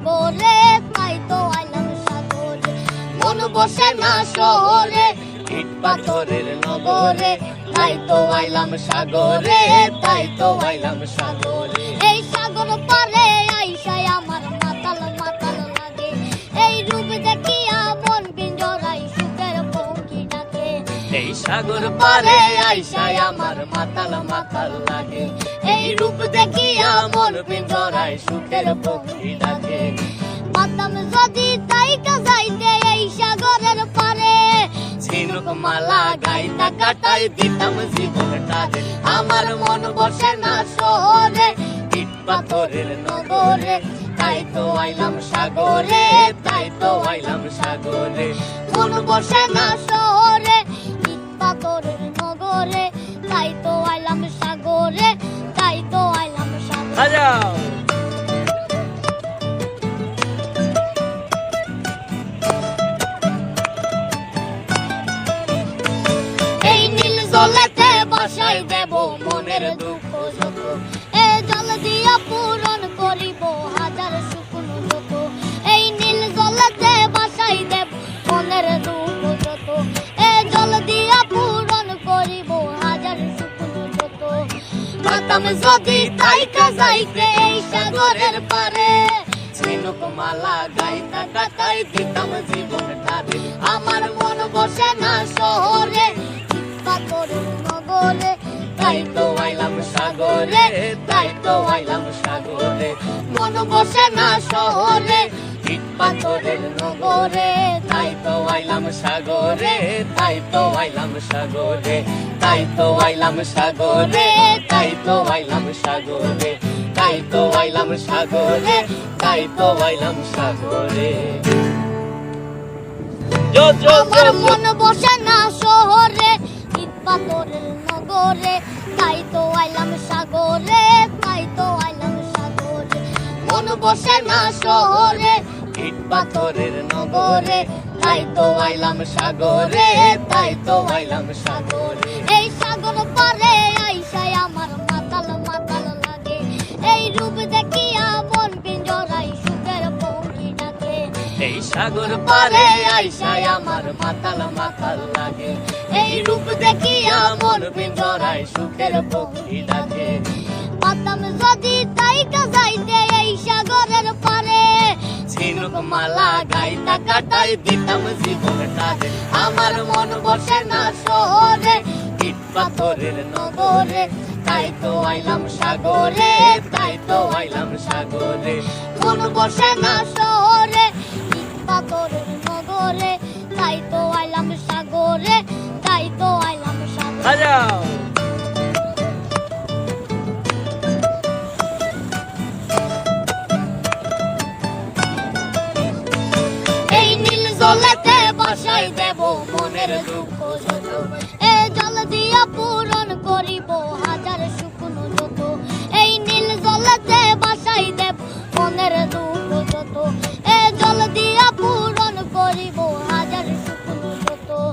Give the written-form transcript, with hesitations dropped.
সাগরে, তাই তো আইলাম সাগরে। মন বসে না শহরে, ইট পাথরের নগরে, তাই তো আইলাম সাগরে, তাই তো আইলাম সাগরে। এই সাগর পারে আইসায় আমার মাতাল মাতাল লাগে, এই রূপ দেখিয়া মন পিঞ্জরায় সুখের পঙ্কি ডাকে। এই সাগর পারে আইসায় আমার মাতাল মাতাল লাগে, এই রূপ দেখিয়া মন পিঞ্জরায় সুখের পক্ষী ডাকে। পাতাম যদি তাইকা যাইতে এই সাগরের পারে, ঝিনুক মালা গাইতা কাটাই দিতাম জীবনটারে। আমার মন বসে না শহরে, ইট পাথরের নগরে, তাই তো আইলাম সাগরে, তাই তো আইলাম সাগরে। মন বসে না শহরে, ইট পাথরের নগরে, তাই তো আইলাম সাগরে, তাই তো আইলাম সাগরে। বাজাও। এই নীল জলেতে বাসাই দেব মনের দুঃখ যত, এ জল দিয়া পূরণ করিব হাজার শুকনো যত। এই নীল জলেতে বাসাই দেব মনের দুঃখ যত, এ জল দিয়া পূরণ করিব হাজার শুকনো যত। পাতাম যদি তাইকা যাইতে এই সাগরের পারে, ঝিনুক মালা গাইতা কাটাই দিতাম জীবনটারে। আমার মন বসে না শহরে, পাথরের নগরে, তাই তো আইলাম সাগরে, তাই তো আইলাম সাগরে। মন বসে না শহরে, ইট পাথরের নগরে, তাই তো আইলাম সাগরে, তাই তো আইলাম সাগরে, তাই তো আইলাম সাগরে, তাই তো আইলাম সাগরে, তাই তো আইলাম সাগরে, তাই তো আইলাম সাগরে। জো জো আমার জো জো। মন বসে না শহরে, ইট পাথরের নগরে, তাই তো আইলাম সাগরে, তাই তো আইলাম সাগরে। মন বসে না শহরে, ইট পাথরের নগরে, তাই তো আইলাম সাগরে, তাই তো আইলাম সাগরে। এই সাগর পারে আইসায় আমার মাতাল মাতাল লাগে, এই রূপ দেখিয়া মন পিঞ্জরায় সুখের পঙ্কি ডাকে। এই সাগর পারে আইসায় আমার মাতাল মাতাল লাগে, এই রূপ দেখিয়া মন পিঞ্জরায় সুখের পক্ষী ডাকে। পাতাম যদি তাইকা যাইতে এই সাগরের পারে, ঝিনুক মালা গাইতা কাটাই দিতাম জীবনটারে। আমার মন বসে না শহরে, ইট পাথরের নগরে, তাই তো আইলাম সাগরে, তাই তো আইলাম সাগরে। মন বসে না শহরে, ইট পাথরের নগরে, তাই তো আইলাম সাগরে, তাই তো আইলাম সাগরে। বাজাও। এই নীল জলেতে বাসাই দেব মনের দুঃখ যত, এ জল দিয়া পূরণ করিব